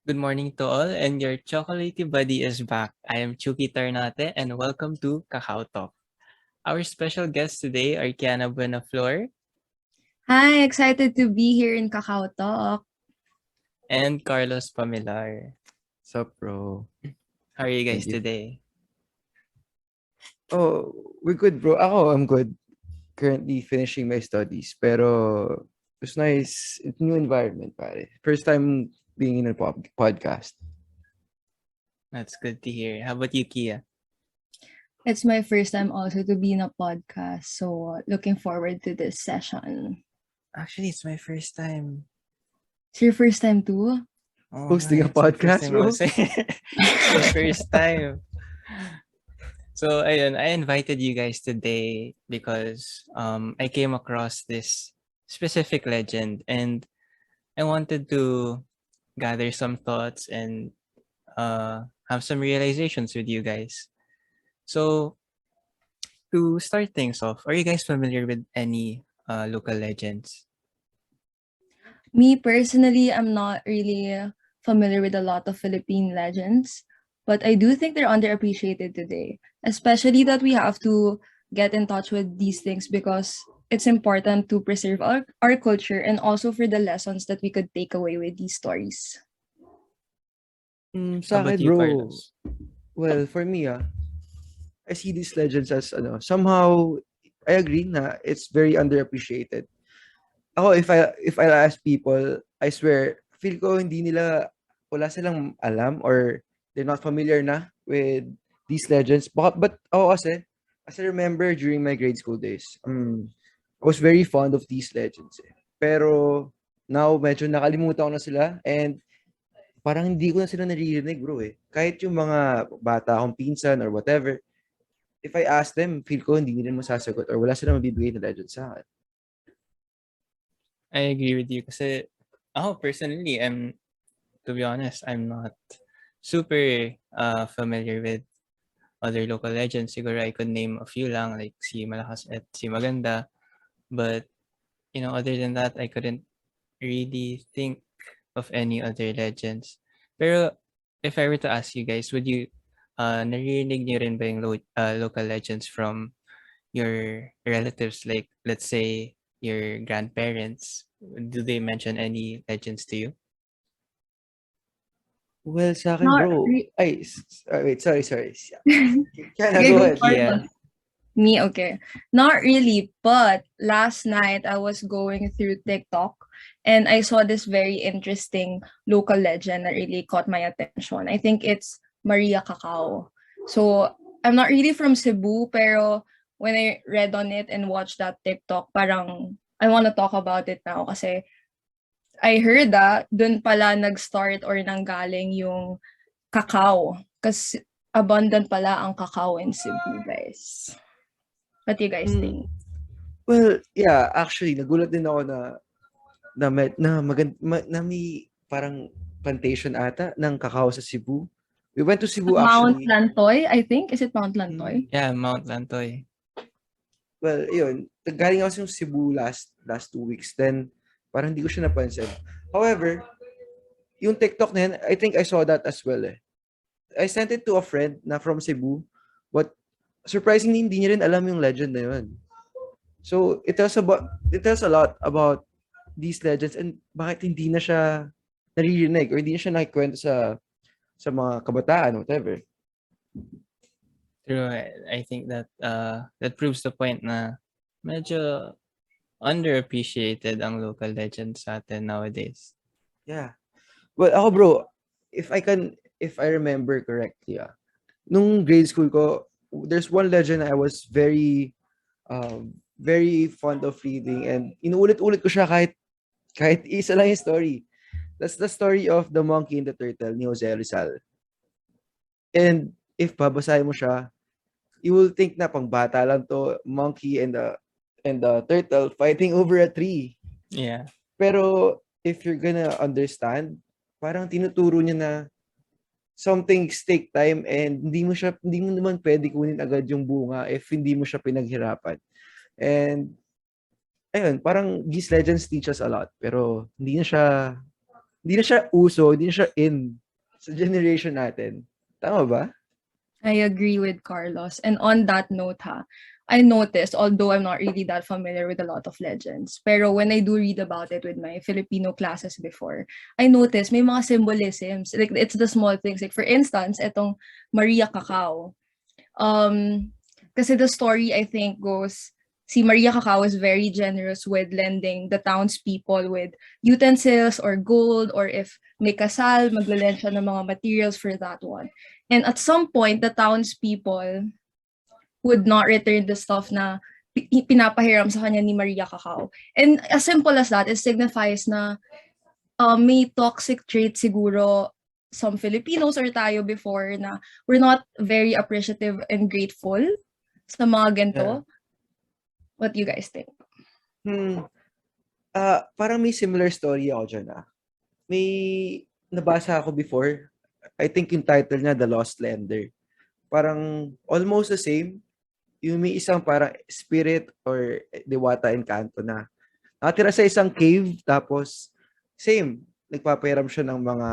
Good morning to all, and your chocolatey buddy is back. I am Chuki Tarnate, and welcome to CacaoTalk. Our special guests today are Kiana Buenaflor Hi, excited to be here in Cacao Talk. and Carlos Pamilar. Sup, bro? How are you guys Thank you. today? Oh, we're good, bro. I'm good. Currently finishing my studies, pero it's nice. It's new environment, pare. First time being in a podcast. That's good to hear. How about you, Kia? It's my first time also to be in a podcast, so looking forward to this session. Actually, it's my first time. It's your first time too? Oh, Hosting a it's my first podcast, time bro? also. It's my first time. So, ayun, I invited you guys today because I came across this specific legend and I wanted to gather some thoughts and have some realizations with you guys. So, to start things off, are you guys familiar with any local legends? Me personally, I'm not really familiar with a lot of Philippine legends, but I do think they're underappreciated today, especially that we have to get in touch with these things because it's important to preserve our culture and also for the lessons that we could take away with these stories. How Sa about akin, you, bro. Carlos? Well, for me, I see these legends as somehow I agree na it's very underappreciated. Ako, if I ask people, I swear, feel ko hindi nila, wala silang alam or they're not familiar na with these legends. But ako kasi, as I remember during my grade school days, I was very fond of these legends. Eh. Pero now, medyo nakalimutan ko na sila and parang hindi ko na sila naririnig, bro eh. Kahit yung mga bata akong pinsan or whatever, if I ask them, feel ko hindi nila masasagot or wala silang mabibigay na legend sa akin. I agree with you kasi ako personally, to be honest, I'm not super familiar with other local legends. Siguro I could name a few lang like si Malakas at si Maganda. But, other than that, I couldn't really think of any other legends. Pero if I were to ask you guys, would you naririnig niyo rin ba yung local legends from your relatives, like let's say your grandparents? Do they mention any legends to you? Well, sa akin, Not bro, re- wait, sorry. Can I Okay, go go ahead? for Yeah. it. Me, okay. Not really, but last night I was going through TikTok and I saw this very interesting local legend that really caught my attention. I think it's Maria Cacao. So, I'm not really from Cebu, pero when I read on it and watched that TikTok, parang I want to talk about it now kasi I heard that dun pala nag-start or nanggaling yung cacao. Kasi abundant pala ang cacao in Cebu, guys. What do you guys Mm, think? well, yeah, actually, nagulat din ako na may parang plantation ata ng kakao sa Cebu. We went to Cebu Mount actually. Lantoy, I think. Is it Mount Mm, Lantoy? Yeah, Mount Lantoy. well, yun. Galing ako sa Cebu last 2 weeks. Then, parang hindi ko siya napansin. However, yung TikTok na yan, I think I saw that as well eh. I sent it to a friend na from Cebu. But surprisingly, hindi niya rin alam yung legend na yun. So, it tells a lot about these legends and bakit hindi na siya naririnig or hindi na siya nakikwento sa mga kabataan, whatever. True. I think that that proves the point na medyo underappreciated ang local legends sa atin nowadays. Yeah. Well, ako bro, if I remember correctly, nung grade school ko, there's one legend I was very fond of reading and inuulit-ulit ko siya kahit isa lang yung story. That's the story of the monkey and the turtle ni Jose Rizal. And if babasahin mo siya, you will think na pangbata lang to, monkey and the turtle fighting over a tree. Yeah. Pero if you're gonna understand, parang tinuturo niya na some things take time and hindi mo naman pwede kunin agad yung bunga if hindi mo siya pinaghirapan. And ayun, parang these legends teach us a lot pero hindi na siya Hindi na siya uso, hindi na siya in sa generation natin. Tama ba? I agree with Carlos. And on that note, I noticed, although I'm not really that familiar with a lot of legends, pero when I do read about it with my Filipino classes before, I noticed may mga symbolisms. Like, it's the small things. Like, for instance, itong Maria Cacao. Kasi the story, I think, goes, si Maria Cacao is very generous with lending the townspeople with utensils or gold, or if may kasal, maglalend siya ng mga materials for that one. And at some point, the townspeople would not return the stuff na pinapahiram sa kanya ni Maria Cacao. And as simple as that, it signifies na may toxic trait siguro some Filipinos or tayo before na we're not very appreciative and grateful sa mga ganito. Yeah. What do you guys think? Parang may similar story ako dyan. May nabasa ako before. I think yung title niya, The Lost Lender. Parang almost the same. Yung may isang parang spirit or diwata encanto na nakatira sa isang cave, tapos same, nagpapahiram siya ng mga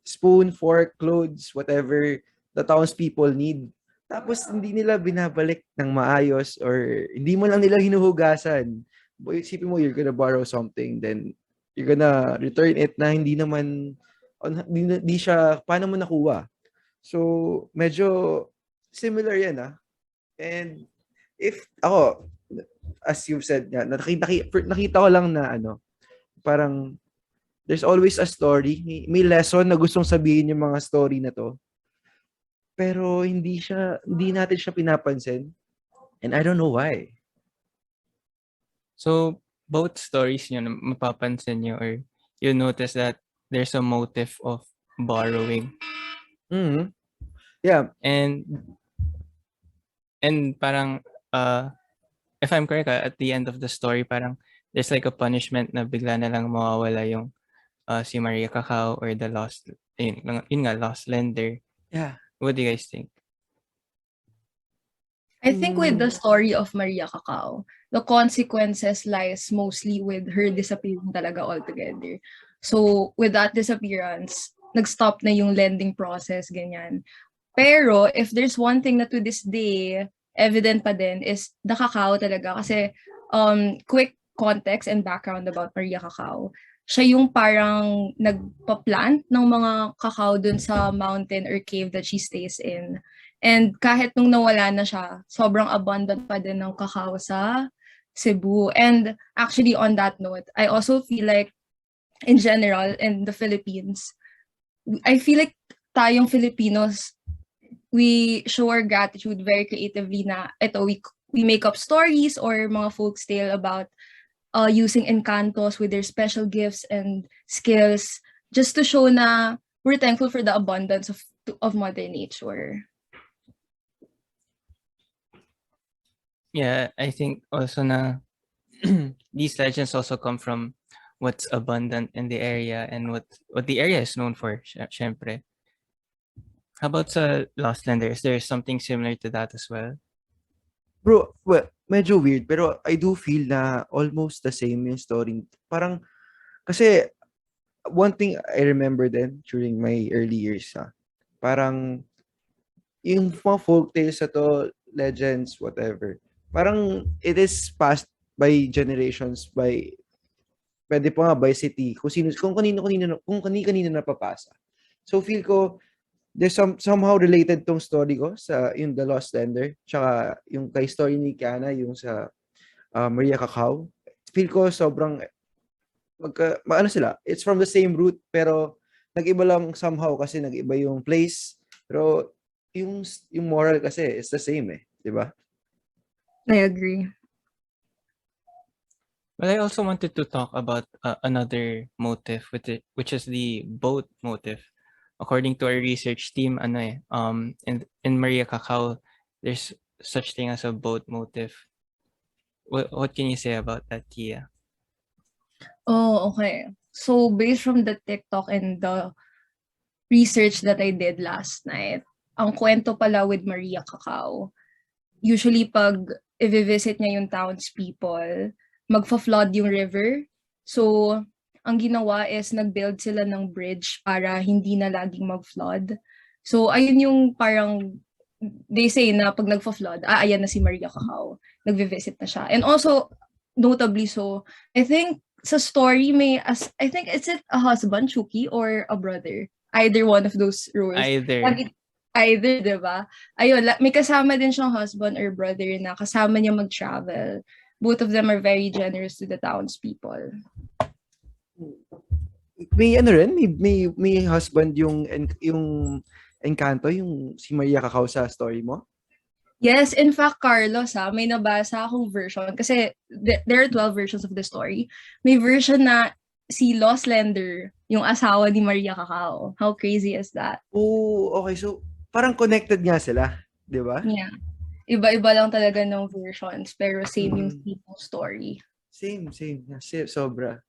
spoon, fork, clothes, whatever the townspeople need. Tapos hindi nila binabalik ng maayos or hindi mo lang nila hinuhugasan. Isipin mo, you're gonna borrow something, then you're gonna return it na hindi naman, hindi siya, paano mo nakuha? So, medyo similar yan. And if ako, as you've said nga, nakita ko lang na parang there's always a story. May lesson na gustong sabihin yung mga story na to. Pero hindi natin siya pinapansin. And I don't know why. So, both stories nyo, mapapansin nyo or you notice that there's a motive of borrowing. Mm-hmm. Yeah. And parang, if I'm correct, at the end of the story, parang there's like a punishment na bigla na lang mawawala yung si Maria Cacao or the lost, yun nga, lost lender. Yeah. What do you guys think? I think with the story of Maria Cacao, the consequences lies mostly with her disappearing talaga altogether. So with that disappearance, nag-stop na yung lending process, ganyan. Pero if there's one thing na to this day, evident pa din is the cacao talaga. Kasi quick context and background about Maria Cacao. Siya yung parang nagpa-plant ng mga cacao dun sa mountain or cave that she stays in. And kahit nung nawala na siya, sobrang abundant pa din ng cacao sa Cebu. And actually on that note, I also feel like in general in the Philippines, I feel like tayong Filipinos, we show our gratitude very creatively na we make up stories or mga folks tale about using encantos with their special gifts and skills just to show na we're thankful for the abundance of Mother Nature. Yeah, I think also na these legends also come from what's abundant in the area and what the area is known for, syempre. How about sa Lost Lender? Is there something similar to that as well? Bro, well, medyo weird, pero I do feel na almost the same yung story. Parang, kasi, one thing I remember then during my early years, parang, yung mga folk tales to, legends, whatever, parang, it is passed by generations, pwede pa nga by city, kung kanino napapasa. So, feel ko, there's somehow related tong story ko sa yung The Lost Lender, tsaka yung kay story ni Kiana, yung sa Maria Cacao. Feel ko sobrang sila, it's from the same root, pero nag-iba lang somehow kasi nag-iba yung place, pero yung moral kasi is the same di ba? I agree. Well, I also wanted to talk about another motive, which is the boat motive. According to our research team, in Maria Cacao, there's such thing as a boat motive. What can you say about that, Kia? Oh, okay. So based from the TikTok and the research that I did last night, ang kwento pala with Maria Cacao, usually pag i-visit niya yung townspeople, magfa-flood yung river. So ang ginawa is nag-build sila ng bridge para hindi na laging mag-flood. So, ayun yung parang, they say na pag nagfa-flood, ayan na si Maria Cacao. Nagvi-visit na siya. And also, notably so, I think sa story I think it's it a husband, Chucky, or a brother? Either one of those roles. Either. Either, diba? Ayun, may kasama din siyang husband or brother na kasama niya mag-travel. Both of them are very generous to the townspeople. May ano rin, may husband yung Encanto, yung si Maria Cacao sa story mo? Yes, in fact, Carlos, may nabasa akong version kasi there are 12 versions of the story. May version na si Lost Lender, yung asawa ni Maria Cacao. How crazy is that? Oh, okay. So, parang connected nga sila, di ba? Yeah. Iba-iba lang talaga ng versions, pero same yung people story. Same. Sobra.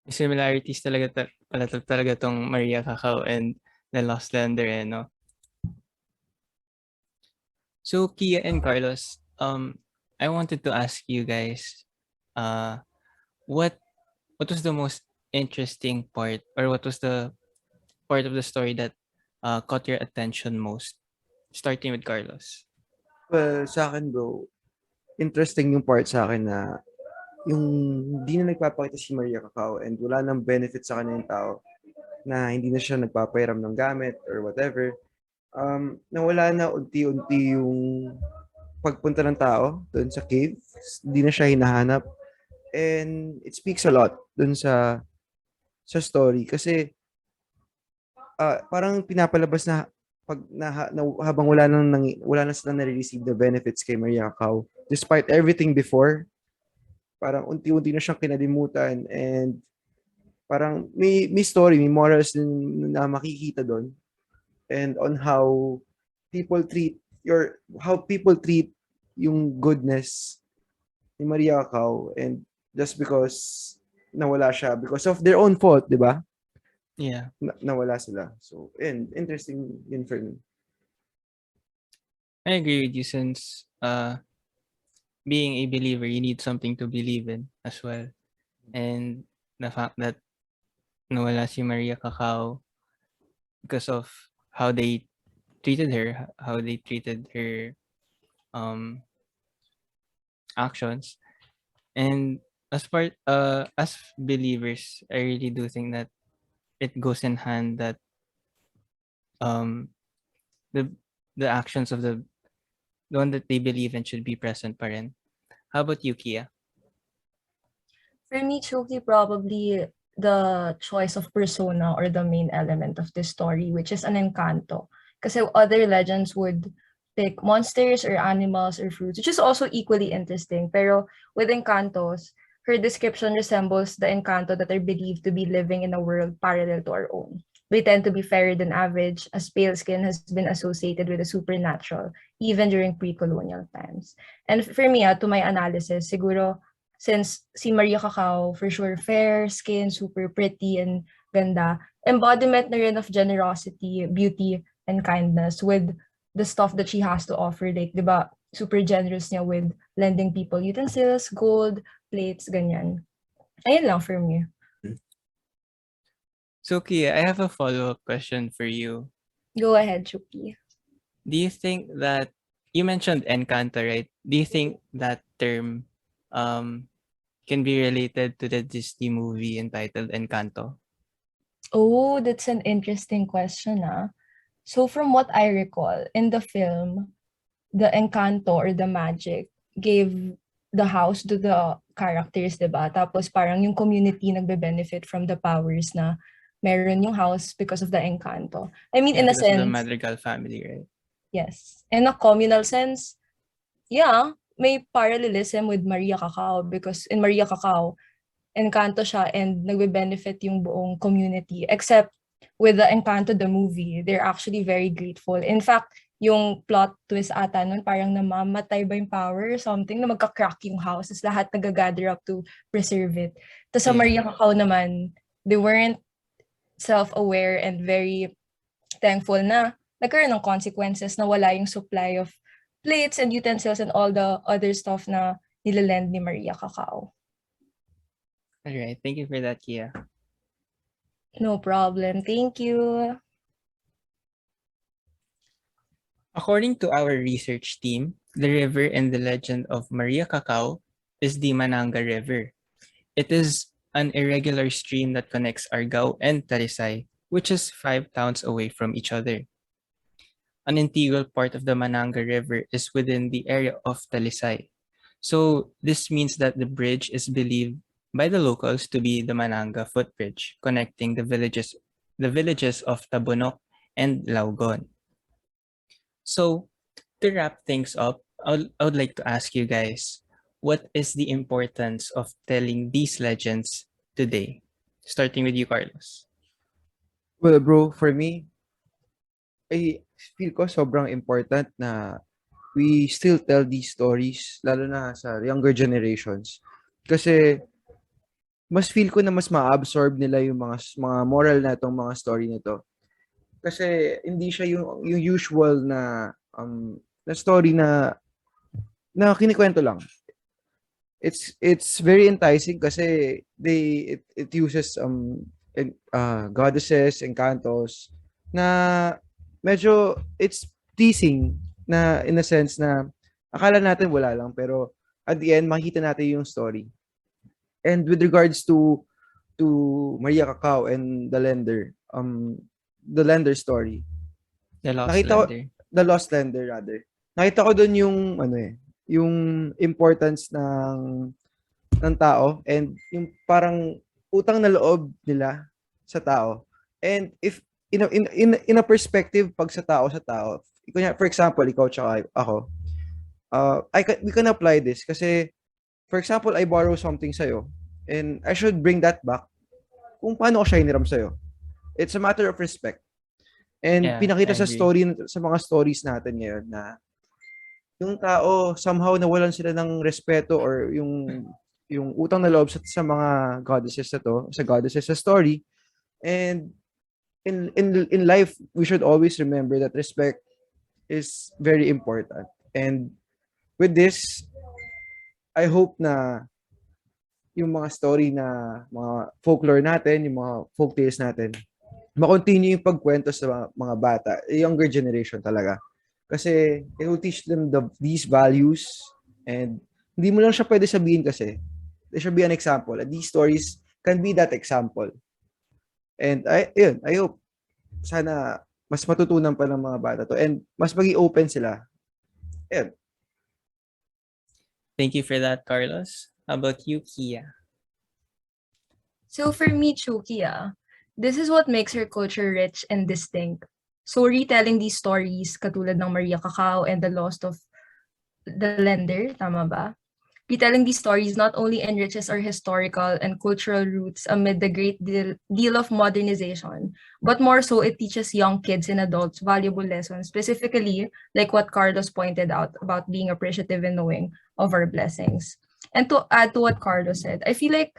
May similarities talaga tong Maria Cacao and the Lost Lander, no? So, Kia and Carlos, I wanted to ask you guys, what was the most interesting part, or what was the part of the story that caught your attention most? Starting with Carlos. Well, sa akin, bro, interesting yung part sa akin na yung hindi na nagpapakita si Maria Cacao and wala nang benefit sa kanya yung tao na hindi na siya nagpapairam ng gamit or whatever. Nawala na unti-unti yung pagpunta ng tao doon sa cave. Hindi na siya hinahanap. And it speaks a lot doon sa story kasi parang pinapalabas na habang wala na silang nare-receive the benefits kay Maria Cacao. Despite everything before, parang unti-unti na siyang kinalimutan and parang may story, may morals na makikita doon. And on how people treat yung goodness ni Maria Cacao, and just because nawala siya because of their own fault, di ba? Yeah. Nawala sila. So, interesting yun for me. I agree with you, since being a believer, you need something to believe in as well. And the fact that nawala si Maria Cacao because of how they treated her, how they treated her actions. And as believers, I really do think that it goes in hand that the actions of the one that they believe in should be present pa rin. How about you, Kia? For me, Chucky, probably the choice of persona or the main element of this story, which is an encanto. Kasi other legends would pick monsters or animals or fruits, which is also equally interesting. Pero with encantos, her description resembles the encanto that are believed to be living in a world parallel to our own. They tend to be fairer than average, as pale skin has been associated with the supernatural, even during pre-colonial times. And for me, to my analysis, siguro, since si Maria Cacao, for sure, fair skin, super pretty and ganda, embodiment na rin of generosity, beauty, and kindness with the stuff that she has to offer. Like, di ba, super generous niya with lending people utensils, gold, plates, ganyan. Ayun lang for me. So, Kia, I have a follow-up question for you. Go ahead, Chucky. Do you think that you mentioned Encanto, right? Do you think that term can be related to the Disney movie entitled Encanto? Oh, that's an interesting question. So from what I recall, in the film, the Encanto or the magic gave the house to the characters, diba? Tapos parang yung community nagbe-benefit from the powers na meron yung house because of the Encanto. I mean, in a Because of the sense, Madrigal family, right? yes. In a communal sense, yeah, may parallelism with Maria Cacao because in Maria Cacao, Encanto siya and nagbe-benefit yung buong community. Except with the Encanto, the movie, they're actually very grateful. In fact, yung plot twist ata nun, parang namamatay ba yung power or something, na magka-crack yung house, tapos lahat nag-gather up to preserve it. Tapos sa Maria Cacao naman, they weren't self-aware and very thankful na nagkaroon ng consequences na wala yung supply of plates and utensils and all the other stuff na nilalend ni Maria Cacao. All right. Thank you for that, Kia. No problem. Thank you. According to our research team, the river in the legend of Maria Cacao is the Mananga River. It is an irregular stream that connects Argao and Talisay, which is 5 towns away from each other. An integral part of the Mananga River is within the area of Talisay. So this means that the bridge is believed by the locals to be the Mananga footbridge, connecting the villages of Tabunok and Laugon. So to wrap things up, I would like to ask you guys, what is the importance of telling these legends today? Starting with you, Carlos. Well, bro, for me, I feel ko sobrang important na we still tell these stories, lalo na sa younger generations. Kasi mas feel ko na mas ma-absorb nila yung mga moral na itong mga story nito. Kasi hindi siya yung usual na story na kinikwento lang. It's very enticing kasi it uses goddesses, encantos na medyo it's teasing na in a sense na akala natin wala lang pero at the end makita natin yung story. And with regards to Maria Cacao and the lender story, The Lost nakita ko Lender. the lost lender rather. Nakita ko doon yung importance ng tao and yung parang utang na loob nila sa tao. And if in a perspective pag sa tao, for example, ikaw tsaka ako, we can apply this kasi for example, I borrow something sa'yo and I should bring that back kung paano ko siya hiniram sa'yo. It's a matter of respect. And Yeah, pinakita I agree. sa mga stories natin ngayon na yung tao somehow nawalan sila ng respeto or yung utang na loob sa mga goddesses na to, sa goddesses sa story. And in life, we should always remember that respect is very important. And with this, I hope na yung mga story na mga folklore natin, yung mga folk tales natin, ma-continue yung pagkwento sa mga bata, younger generation talaga. Kasi it will teach them these values and hindi mo lang siya pwede sabihin kasi. There should be an example. And these stories can be that example. And I hope sana mas matutunan pa ng mga bata to and mas maging open sila. Ayun. Thank you for that, Carlos. How about you, Kia? So for me, Chukia, this is what makes her culture rich and distinct. So retelling these stories, katulad ng Maria Cacao and the Lost of the Lender, tama ba? Retelling these stories not only enriches our historical and cultural roots amid the great deal of modernization, but more so it teaches young kids and adults valuable lessons, specifically like what Carlos pointed out about being appreciative and knowing of our blessings. And to add to what Carlos said, I feel like,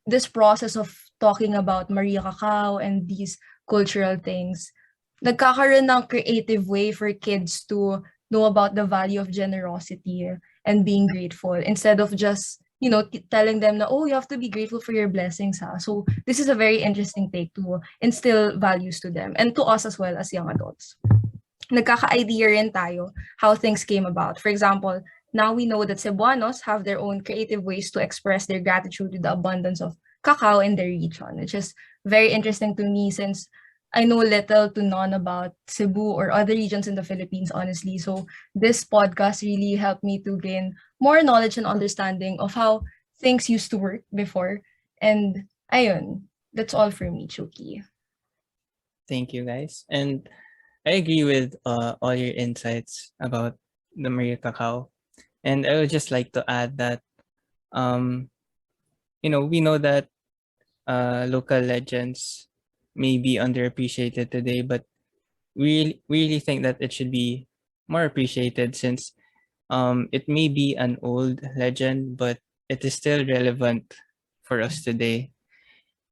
this process of talking about Maria Cacao and these cultural things, nagkakaroon ng creative way for kids to know about the value of generosity and being grateful instead of just telling them na, oh, you have to be grateful for your blessings, ha. So this is a very interesting take to instill values to them and to us as well as young adults. Nagkaka-idea rin tayo how things came about. For example, now we know that Cebuanos have their own creative ways to express their gratitude to the abundance of cacao in their region, which is very interesting to me since I know little to none about Cebu or other regions in the Philippines, honestly. So this podcast really helped me to gain more knowledge and understanding of how things used to work before. And ayun, that's all for me, Chuki. Thank you, guys. And I agree with all your insights about the Maria Cacao. And I would just like to add that, we know that local legends may be underappreciated today, but we really think that it should be more appreciated since it may be an old legend, but it is still relevant for us today.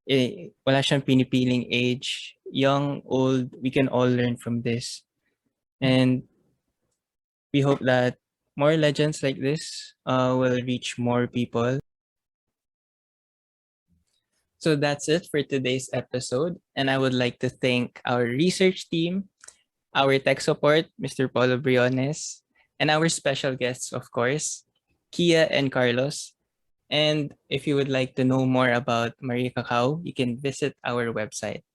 Wala siyang pinipiling age, young, old, we can all learn from this. And we hope that more legends like this will reach more people. So that's it for today's episode. And I would like to thank our research team, our tech support, Mr. Paulo Briones, and our special guests, of course, Kia and Carlos. And if you would like to know more about Maria Cacao, you can visit our website.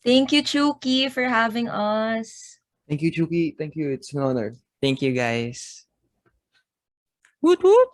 Thank you, Chuki, for having us. Thank you, Chuki. Thank you. It's an honor. Thank you, guys. Woot woot!